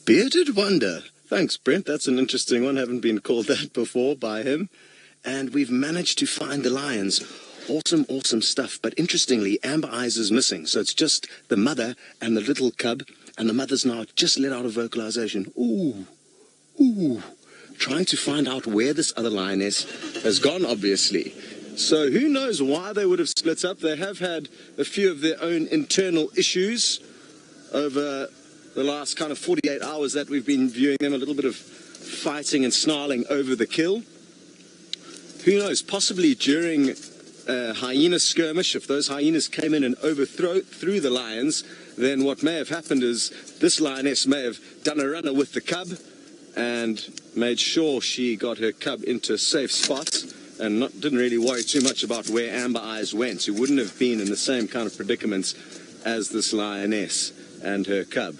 Bearded Wonder. Thanks, Brent. That's an interesting one. Haven't been called that before by him. And we've managed to find the lions. Awesome, awesome stuff. But interestingly, Amber Eyes is missing. So it's just the mother and the little cub. And the mother's now just let out a vocalization. Ooh, ooh. Trying to find out where this other lioness has gone, obviously. So who knows why they would have split up. They have had a few of their own internal issues over the last kind of 48 hours that we've been viewing them. A little bit of fighting and snarling over the kill. Who knows, possibly during a hyena skirmish, if those hyenas came in and threw the lions, then what may have happened is this lioness may have done a runner with the cub and made sure she got her cub into a safe spot and didn't really worry too much about where Amber Eyes went. She wouldn't have been in the same kind of predicaments as this lioness and her cub.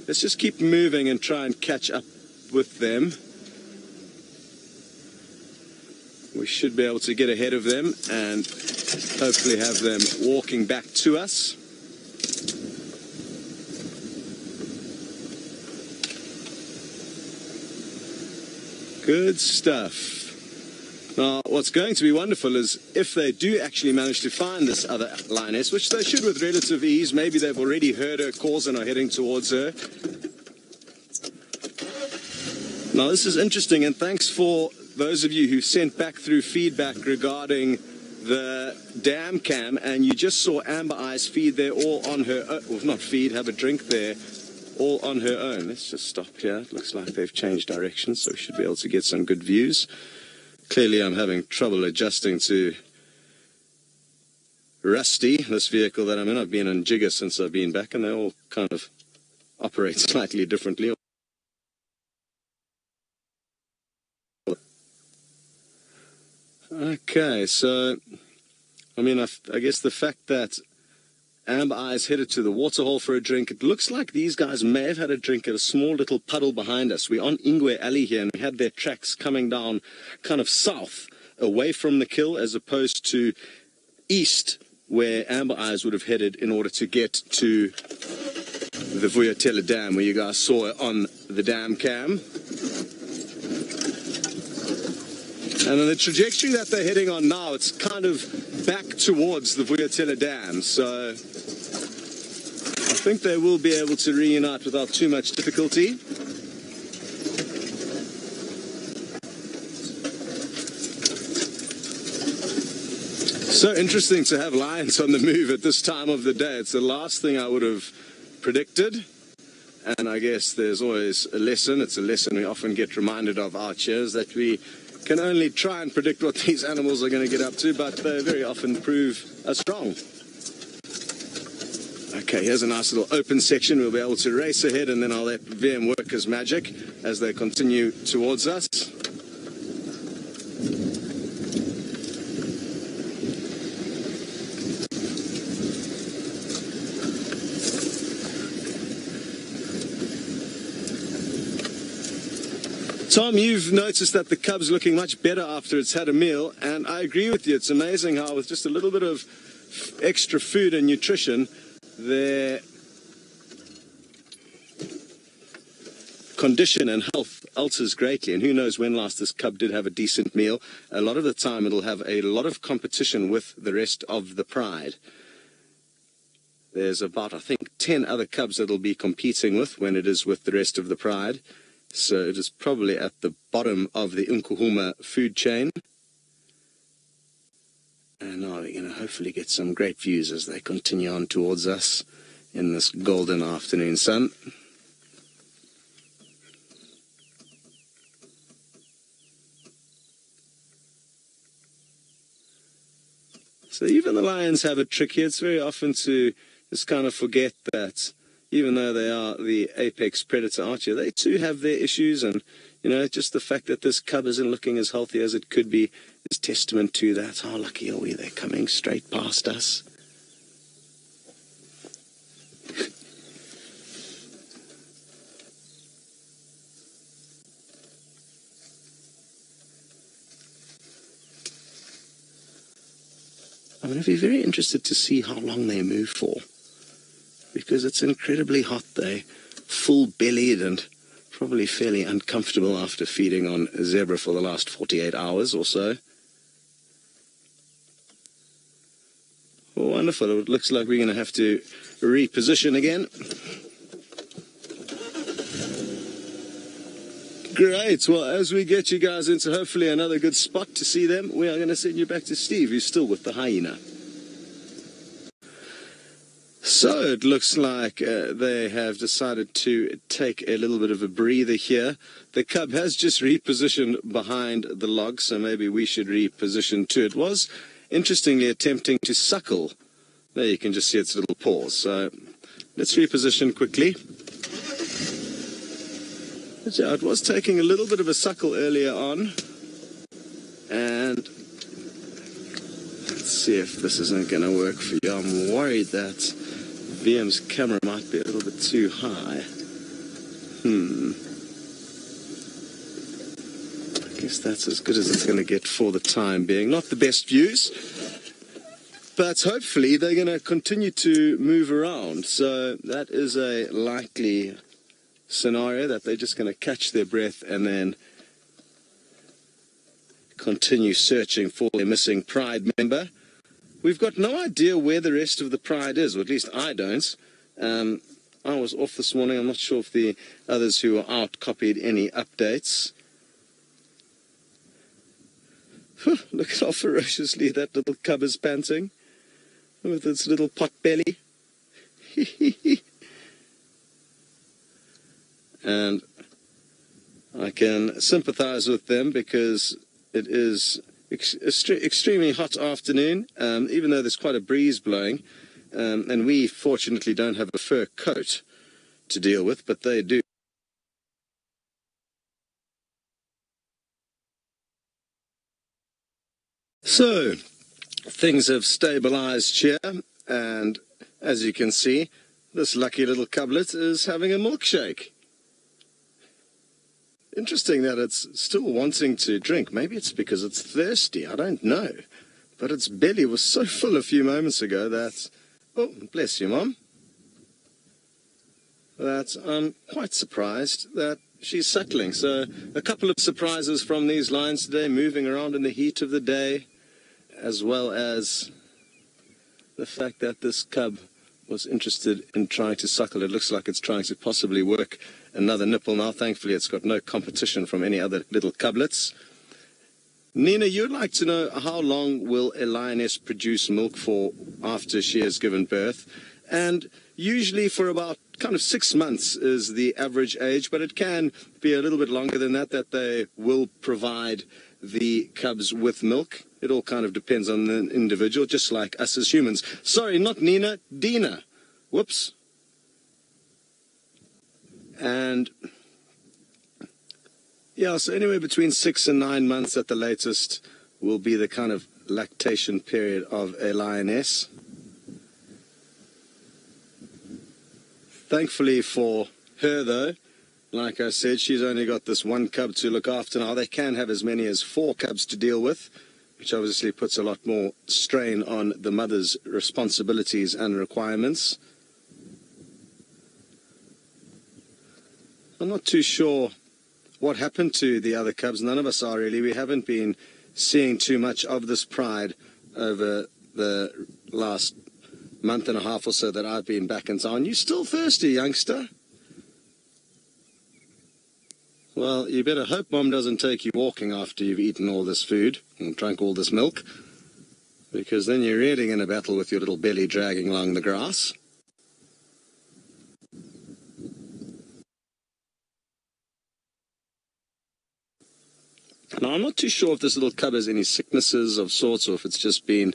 Let's just keep moving and try and catch up with them. We should be able to get ahead of them and hopefully have them walking back to us. Good stuff. Now, what's going to be wonderful is if they do actually manage to find this other lioness, which they should with relative ease. Maybe they've already heard her calls and are heading towards her. Now, this is interesting, and thanks for those of you who sent back through feedback regarding the dam cam, and you just saw Amber Eyes feed there all on her own, well, not feed, have a drink there, all on her own. Let's just stop here. It looks like they've changed directions, so we should be able to get some good views. Clearly, I'm having trouble adjusting to Rusty, this vehicle that I'm in. I've been in Jigger since I've been back, and they all kind of operate slightly differently. Okay, so, I mean, I guess the fact that Amber Eyes headed to the waterhole for a drink, it looks like these guys may have had a drink at a small little puddle behind us. We're on Ingwe Alley here, and we had their tracks coming down kind of south, away from the kill, as opposed to east, where Amber Eyes would have headed in order to get to the Vuyatela Dam, where you guys saw it on the dam cam. And on the trajectory that they're heading on now, it's kind of back towards the Vuyatela Dam. So I think they will be able to reunite without too much difficulty. So interesting to have lions on the move at this time of the day. It's the last thing I would have predicted. And I guess there's always a lesson. It's a lesson we often get reminded of out here, is that we can only try and predict what these animals are going to get up to, but they very often prove us wrong. Okay, here's a nice little open section. We'll be able to race ahead, and then I'll let VM work his magic as they continue towards us. Tom, you've noticed that the cub's looking much better after it's had a meal, and I agree with you. It's amazing how with just a little bit of extra food and nutrition, their condition and health alters greatly. And who knows when last this cub did have a decent meal. A lot of the time it'll have a lot of competition with the rest of the pride. There's about, I think, 10 other cubs that it'll be competing with when it is with the rest of the pride. So it is probably at the bottom of the Nkuhuma food chain. And now we're going to hopefully get some great views as they continue on towards us in this golden afternoon sun. So even the lions have a trick here. It's very often to just kind of forget that even though they are the apex predator out here, they too have their issues, and, you know, just the fact that this cub isn't looking as healthy as it could be is testament to that. How lucky are we? They're coming straight past us. I'm going to be very interested to see how long they move for, because it's incredibly hot. They full-bellied and probably fairly uncomfortable after feeding on zebra for the last 48 hours or so. Wonderful. It looks like we're going to have to reposition again. Great. Well, as we get you guys into hopefully another good spot to see them, we are going to send you back to Steve, who's still with the hyena. So it looks like they have decided to take a little bit of a breather here. The cub has just repositioned behind the log, so maybe we should reposition too. It was interestingly attempting to suckle. There you can just see its little paws. So let's reposition quickly. Yeah, it was taking a little bit of a suckle earlier on. And let's see if this isn't going to work for you. I'm worried that VM's camera might be a little bit too high. I guess that's as good as it's going to get for the time being. Not the best views, but hopefully they're going to continue to move around. So that is a likely scenario, that they're just going to catch their breath and then continue searching for their missing pride member. We've got no idea where the rest of the pride is, or at least I don't. I was off this morning. I'm not sure if the others who were out copied any updates. Look at how ferociously that little cub is panting with its little pot belly. And I can sympathize with them because it is extremely hot afternoon, even though there's quite a breeze blowing, and we fortunately don't have a fur coat to deal with, but they do. So things have stabilized here, and as you can see, this lucky little cublet is having a milkshake. Interesting that it's still wanting to drink. Maybe it's because it's thirsty. I don't know. But its belly was so full a few moments ago that... Oh, bless you, Mom. That I'm quite surprised that she's suckling. So a couple of surprises from these lions today, moving around in the heat of the day, as well as the fact that this cub was interested in trying to suckle. It looks like it's trying to possibly work another nipple now. Thankfully, it's got no competition from any other little cublets. Nina, you'd like to know how long will a lioness produce milk for after she has given birth? And usually for about kind of 6 months is the average age, but it can be a little bit longer than that, that they will provide the cubs with milk. It all kind of depends on the individual, just like us as humans. Sorry, not Nina, Dina. Whoops. And yeah, so anywhere between 6 and 9 months at the latest will be the kind of lactation period of a lioness. Thankfully for her, though, like I said, she's only got this one cub to look after now. They can have as many as 4 cubs to deal with, which obviously puts a lot more strain on the mother's responsibilities and requirements. I'm not too sure what happened to the other cubs. None of us are really. We haven't been seeing too much of this pride over the last month and a half or so that I've been back in town. You still thirsty, youngster? Well, you better hope Mom doesn't take you walking after you've eaten all this food and drunk all this milk, because then you're really in a battle with your little belly dragging along the grass. Now, I'm not too sure if this little cub has any sicknesses of sorts, or if it's just been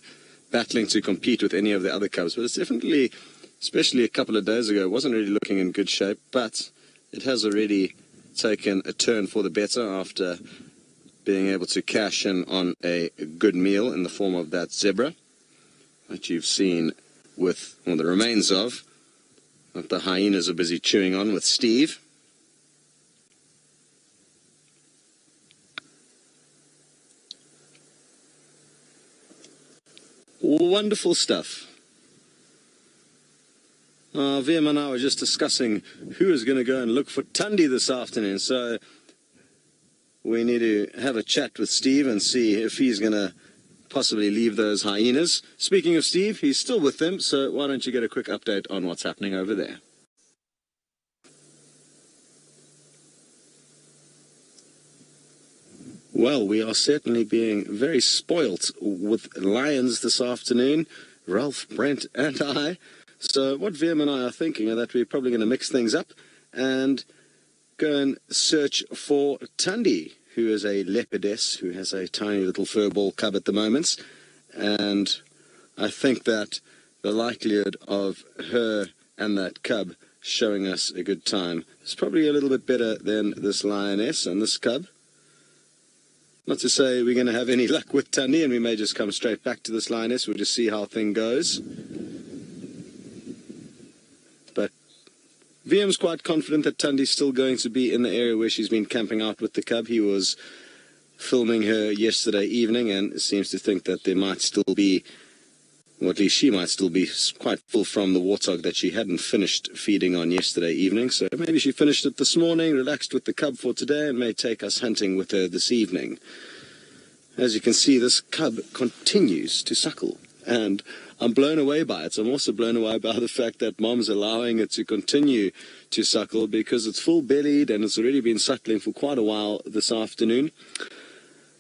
battling to compete with any of the other cubs, but it's definitely, especially a couple of days ago, it wasn't really looking in good shape, but it has already taken a turn for the better after being able to cash in on a good meal in the form of that zebra that you've seen with, well, the remains of, that the hyenas are busy chewing on with Steve. Wonderful stuff. VM and I were just discussing who is going to go and look for Tundi this afternoon, so we need to have a chat with Steve and see if he's going to possibly leave those hyenas. Speaking of Steve, he's still with them, so why don't you get a quick update on what's happening over there? Well, we are certainly being very spoilt with lions this afternoon, Ralph, Brent and I. So what VM and I are thinking is that we're probably going to mix things up and go and search for Tundi, who is a leopardess who has a tiny little furball cub at the moment. And I think that the likelihood of her and that cub showing us a good time is probably a little bit better than this lioness and this cub. Not to say we're going to have any luck with Tundi and we may just come straight back to this lioness. We'll just see how thing goes. But VM's quite confident that Tundi's still going to be in the area where she's been camping out with the cub. He was filming her yesterday evening and seems to think that there might still be, or at least she might still be quite full from the warthog that she hadn't finished feeding on yesterday evening. So maybe she finished it this morning, relaxed with the cub for today, and may take us hunting with her this evening. As you can see, this cub continues to suckle, and I'm blown away by it. I'm also blown away by the fact that Mom's allowing it to continue to suckle because it's full-bellied and it's already been suckling for quite a while this afternoon.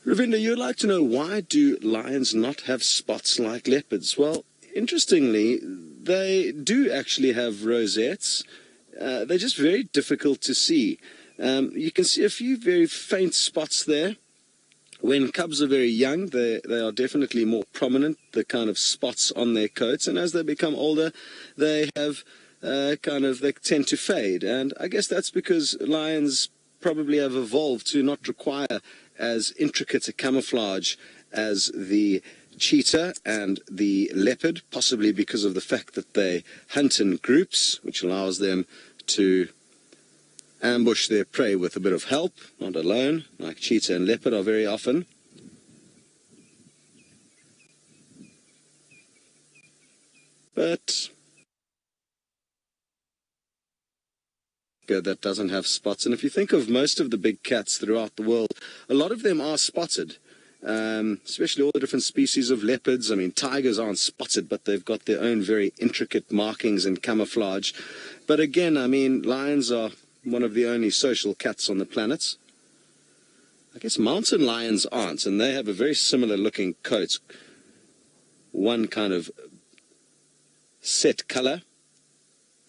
Ravinda, you'd like to know, why do lions not have spots like leopards? Well, interestingly, they do actually have rosettes. They're just very difficult to see. You can see a few very faint spots there. When cubs are very young, they are definitely more prominent, the kind of spots on their coats. And as they become older, they have they tend to fade. And I guess that's because lions probably have evolved to not require as intricate a camouflage as the cheetah and the leopard, possibly because of the fact that they hunt in groups, which allows them to ambush their prey with a bit of help, not alone, like cheetah and leopard are very often. But that doesn't have spots. And if you think of most of the big cats throughout the world, a lot of them are spotted, especially all the different species of leopards. I mean, tigers aren't spotted, but they've got their own very intricate markings and camouflage. But again, I mean, lions are one of the only social cats on the planet. I guess mountain lions aren't, and they have a very similar looking coat. One kind of set color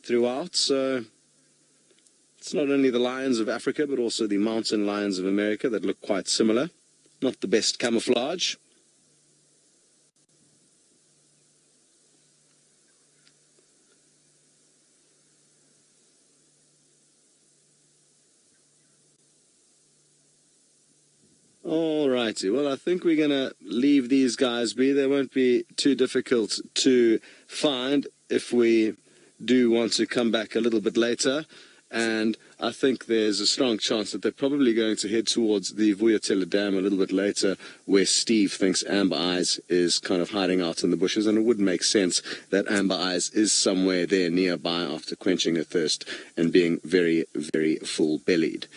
throughout, so it's not only the lions of Africa, but also the mountain lions of America that look quite similar. Not the best camouflage. Alrighty, well, I think we're going to leave these guys be. They won't be too difficult to find if we do want to come back a little bit later. And I think there's a strong chance that they're probably going to head towards the Vuyatela Dam a little bit later, where Steve thinks Amber Eyes is kind of hiding out in the bushes, and it would make sense that Amber Eyes is somewhere there nearby after quenching her thirst and being very, very full-bellied.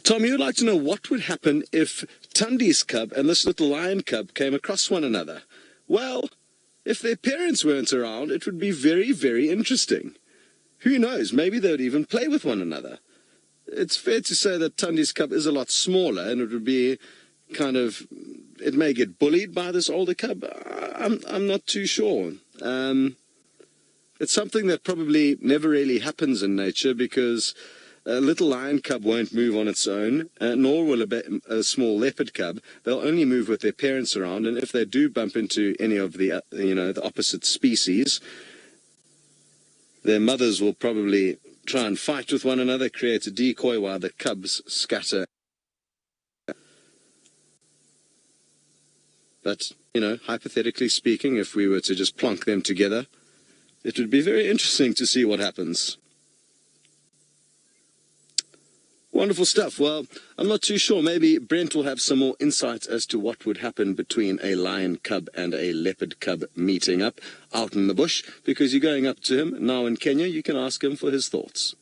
Tom, you'd like to know what would happen if Tundi's cub and this little lion cub came across one another. Well, if their parents weren't around, it would be very, very interesting. Who knows, maybe they would even play with one another. It's fair to say that Tundi's cub is a lot smaller, and it would be kind of, it may get bullied by this older cub. I'm not too sure. It's something that probably never really happens in nature, because a little lion cub won't move on its own, nor will a small leopard cub. They'll only move with their parents around, and if they do bump into any of the, the opposite species, their mothers will probably try and fight with one another, create a decoy while the cubs scatter. But, hypothetically speaking, if we were to just plonk them together, it would be very interesting to see what happens. Wonderful stuff. Well, I'm not too sure. Maybe Brent will have some more insights as to what would happen between a lion cub and a leopard cub meeting up out in the bush, because you're going up to him now in Kenya. You can ask him for his thoughts.